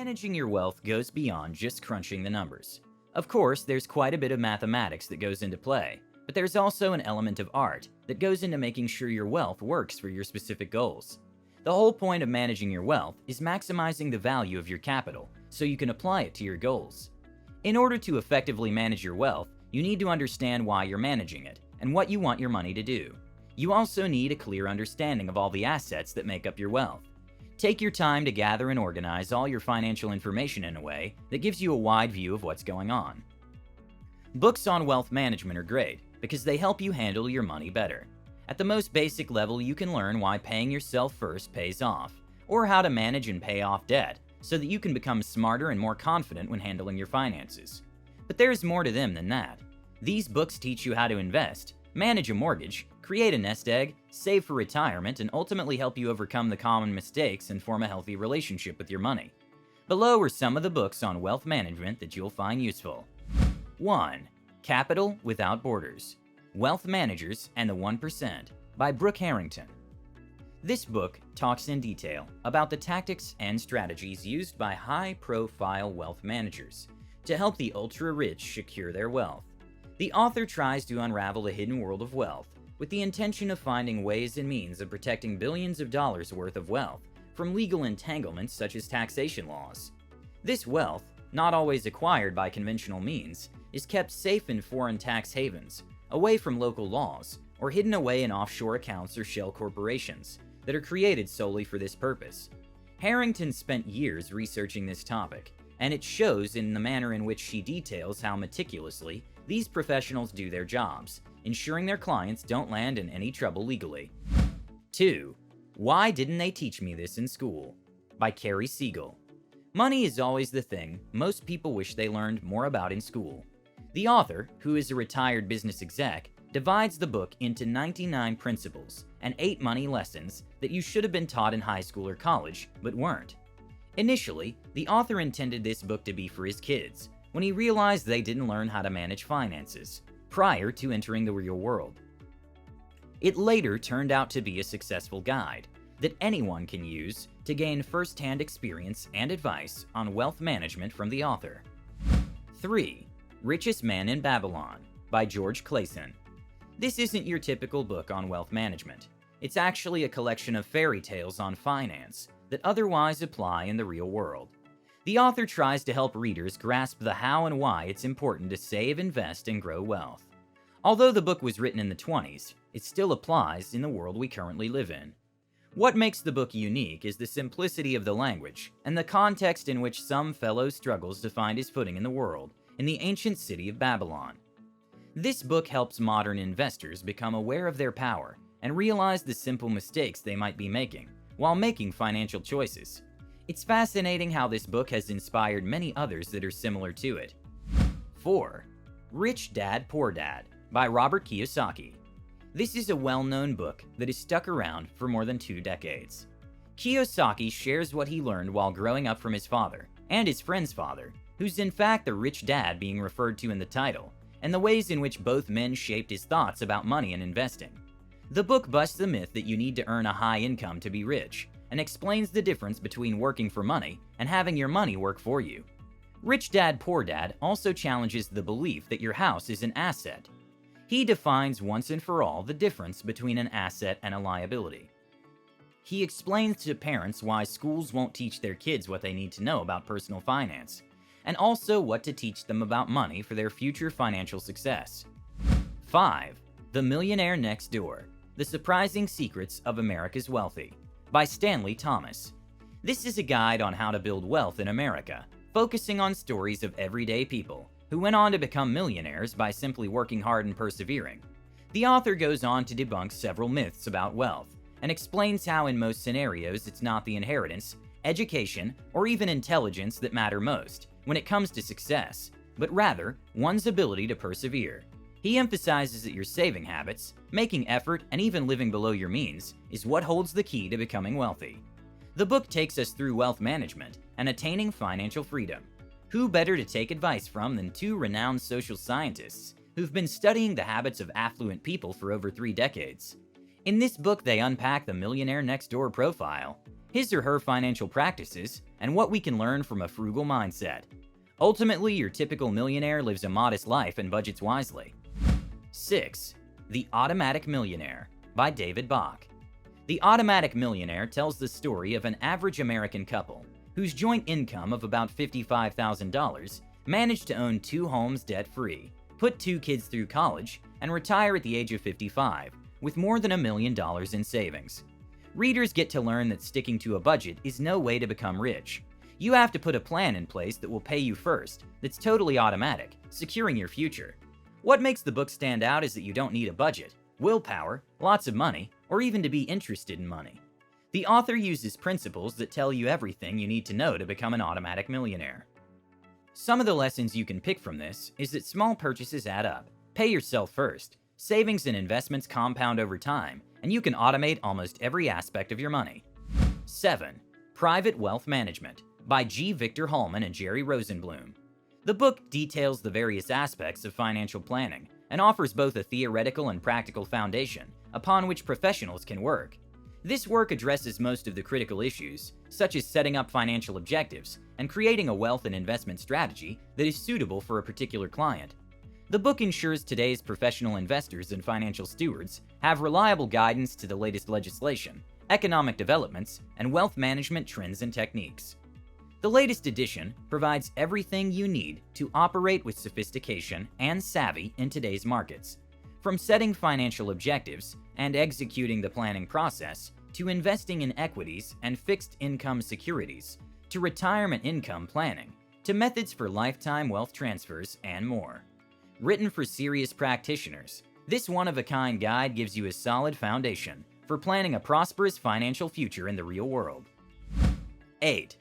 Managing your wealth goes beyond just crunching the numbers. Of course, there's quite a bit of mathematics that goes into play, but there's also an element of art that goes into making sure your wealth works for your specific goals. The whole point of managing your wealth is maximizing the value of your capital so you can apply it to your goals. In order to effectively manage your wealth, you need to understand why you're managing it and what you want your money to do. You also need a clear understanding of all the assets that make up your wealth. Take your time to gather and organize all your financial information in a way that gives you a wide view of what's going on. Books on wealth management are great because they help you handle your money better. At the most basic level, you can learn why paying yourself first pays off, or how to manage and pay off debt so that you can become smarter and more confident when handling your finances. But there's more to them than that. These books teach you how to invest, manage a mortgage, create a nest egg, save for retirement, and ultimately help you overcome the common mistakes and form a healthy relationship with your money. Below are some of the books on wealth management that you'll find useful. 1. Capital Without Borders: Wealth Managers and the 1% by Brooke Harrington. This book talks in detail about the tactics and strategies used by high-profile wealth managers to help the ultra-rich secure their wealth. The author tries to unravel the hidden world of wealth with the intention of finding ways and means of protecting billions of dollars worth of wealth from legal entanglements such as taxation laws. This wealth, not always acquired by conventional means, is kept safe in foreign tax havens, away from local laws, or hidden away in offshore accounts or shell corporations that are created solely for this purpose. Harrington spent years researching this topic, and it shows in the manner in which she details how meticulously these professionals do their jobs, ensuring their clients don't land in any trouble legally. 2. Why Didn't They Teach Me This in School? By Cary Siegel. Money is always the thing most people wish they learned more about in school. The author, who is a retired business exec, divides the book into 99 principles and 8 money lessons that you should have been taught in high school or college, but weren't. Initially, the author intended this book to be for his kids, when he realized they didn't learn how to manage finances prior to entering the real world. It later turned out to be a successful guide that anyone can use to gain first-hand experience and advice on wealth management from the author. 3. Richest Man in Babylon by George Clason. This isn't your typical book on wealth management. It's actually a collection of fairy tales on finance that otherwise apply in the real world. The author tries to help readers grasp the how and why it's important to save, invest, and grow wealth. Although the book was written in the 20s, it still applies in the world we currently live in. What makes the book unique is the simplicity of the language and the context in which some fellow struggles to find his footing in the world in the ancient city of Babylon. This book helps modern investors become aware of their power and realize the simple mistakes they might be making while making financial choices. It's fascinating how this book has inspired many others that are similar to it. 4. Rich Dad, Poor Dad by Robert Kiyosaki. This is a well-known book that has stuck around for more than 2 decades. Kiyosaki shares what he learned while growing up from his father and his friend's father, who's in fact the rich dad being referred to in the title, and the ways in which both men shaped his thoughts about money and investing. The book busts the myth that you need to earn a high income to be rich, and explains the difference between working for money and having your money work for you. Rich Dad, Poor Dad also challenges the belief that your house is an asset. He defines once and for all the difference between an asset and a liability. He explains to parents why schools won't teach their kids what they need to know about personal finance, and also what to teach them about money for their future financial success. 5. The Millionaire Next Door: The Surprising Secrets of America's Wealthy by Stanley Thomas. This is a guide on how to build wealth in America, focusing on stories of everyday people who went on to become millionaires by simply working hard and persevering. The author goes on to debunk several myths about wealth and explains how in most scenarios it's not the inheritance, education, or even intelligence that matter most when it comes to success, but rather one's ability to persevere. He emphasizes that your saving habits, making effort, and even living below your means is what holds the key to becoming wealthy. The book takes us through wealth management and attaining financial freedom. Who better to take advice from than 2 renowned social scientists who've been studying the habits of affluent people for over 3 decades? In this book, they unpack the millionaire next door profile, his or her financial practices, and what we can learn from a frugal mindset. Ultimately, your typical millionaire lives a modest life and budgets wisely. 6. The Automatic Millionaire by David Bach. The Automatic Millionaire tells the story of an average American couple whose joint income of about $55,000 managed to own 2 homes debt-free, put 2 kids through college, and retire at the age of 55 with more than $1 million in savings. Readers get to learn that sticking to a budget is no way to become rich. You have to put a plan in place that will pay you first, that's totally automatic, securing your future. What makes the book stand out is that you don't need a budget, willpower, lots of money, or even to be interested in money. The author uses principles that tell you everything you need to know to become an automatic millionaire. Some of the lessons you can pick from this is that small purchases add up. Pay yourself first. Savings and investments compound over time, and you can automate almost every aspect of your money. 7. Private Wealth Management by G. Victor Hallman and Jerry Rosenbloom. The book details the various aspects of financial planning and offers both a theoretical and practical foundation upon which professionals can work. This work addresses most of the critical issues, such as setting up financial objectives and creating a wealth and investment strategy that is suitable for a particular client. The book ensures today's professional investors and financial stewards have reliable guidance to the latest legislation, economic developments, and wealth management trends and techniques. The latest edition provides everything you need to operate with sophistication and savvy in today's markets. From setting financial objectives and executing the planning process, to investing in equities and fixed income securities, to retirement income planning, to methods for lifetime wealth transfers, and more. Written for serious practitioners, this one-of-a-kind guide gives you a solid foundation for planning a prosperous financial future in the real world. 8.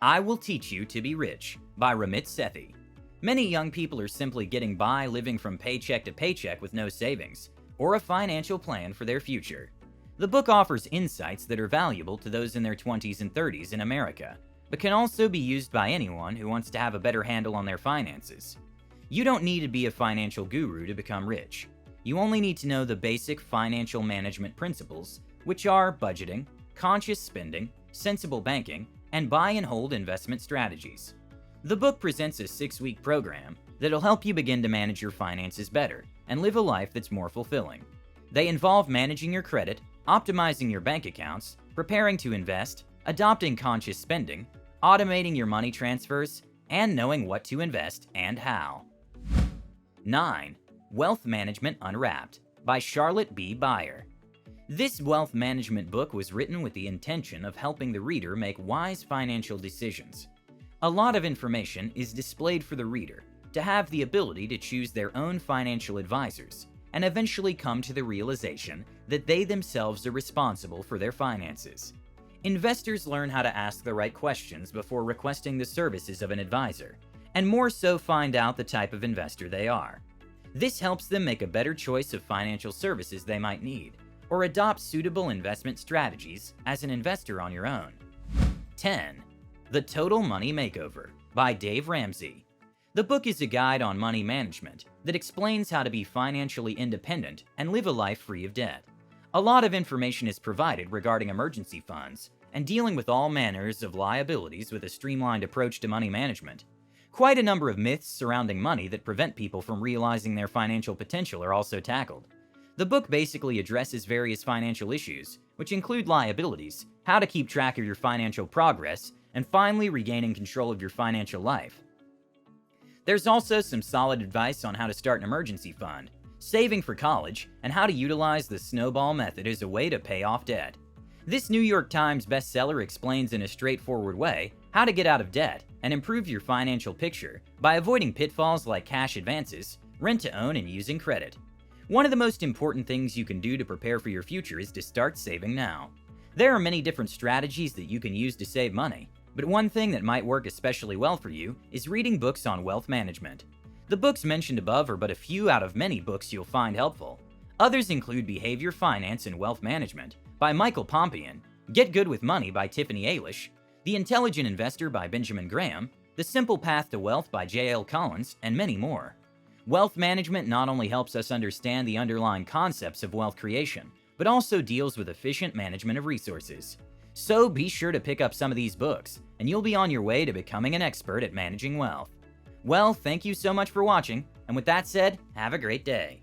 I Will Teach You to Be Rich by Ramit Sethi. Many young people are simply getting by living from paycheck to paycheck with no savings or a financial plan for their future. The book offers insights that are valuable to those in their 20s and 30s in America, but can also be used by anyone who wants to have a better handle on their finances. You don't need to be a financial guru to become rich. You only need to know the basic financial management principles, which are budgeting, conscious spending, sensible banking, and buy and hold investment strategies. The book presents a 6-week program that'll help you begin to manage your finances better and live a life that's more fulfilling. They involve managing your credit, optimizing your bank accounts, preparing to invest, adopting conscious spending, automating your money transfers, and knowing what to invest and how. 9. Wealth Management Unwrapped by Charlotte B. Beyer. This wealth management book was written with the intention of helping the reader make wise financial decisions. A lot of information is displayed for the reader to have the ability to choose their own financial advisors and eventually come to the realization that they themselves are responsible for their finances. Investors learn how to ask the right questions before requesting the services of an advisor, and more so find out the type of investor they are. This helps them make a better choice of financial services they might need, or adopt suitable investment strategies as an investor on your own. 10. The Total Money Makeover by Dave Ramsey. The book is a guide on money management that explains how to be financially independent and live a life free of debt. A lot of information is provided regarding emergency funds and dealing with all manners of liabilities with a streamlined approach to money management. Quite a number of myths surrounding money that prevent people from realizing their financial potential are also tackled. The book basically addresses various financial issues, which include liabilities, how to keep track of your financial progress, and finally regaining control of your financial life. There's also some solid advice on how to start an emergency fund, saving for college, and how to utilize the snowball method as a way to pay off debt. This New York Times bestseller explains in a straightforward way how to get out of debt and improve your financial picture by avoiding pitfalls like cash advances, rent-to-own, and using credit. One of the most important things you can do to prepare for your future is to start saving now. There are many different strategies that you can use to save money, but one thing that might work especially well for you is reading books on wealth management. The books mentioned above are but a few out of many books you'll find helpful. Others include Behavior, Finance, and Wealth Management by Michael Pompian, Get Good with Money by Tiffany Eilish, The Intelligent Investor by Benjamin Graham, The Simple Path to Wealth by J.L. Collins, and many more. Wealth management not only helps us understand the underlying concepts of wealth creation, but also deals with efficient management of resources. So be sure to pick up some of these books and you'll be on your way to becoming an expert at managing wealth. Well, thank you so much for watching, and with that said, have a great day.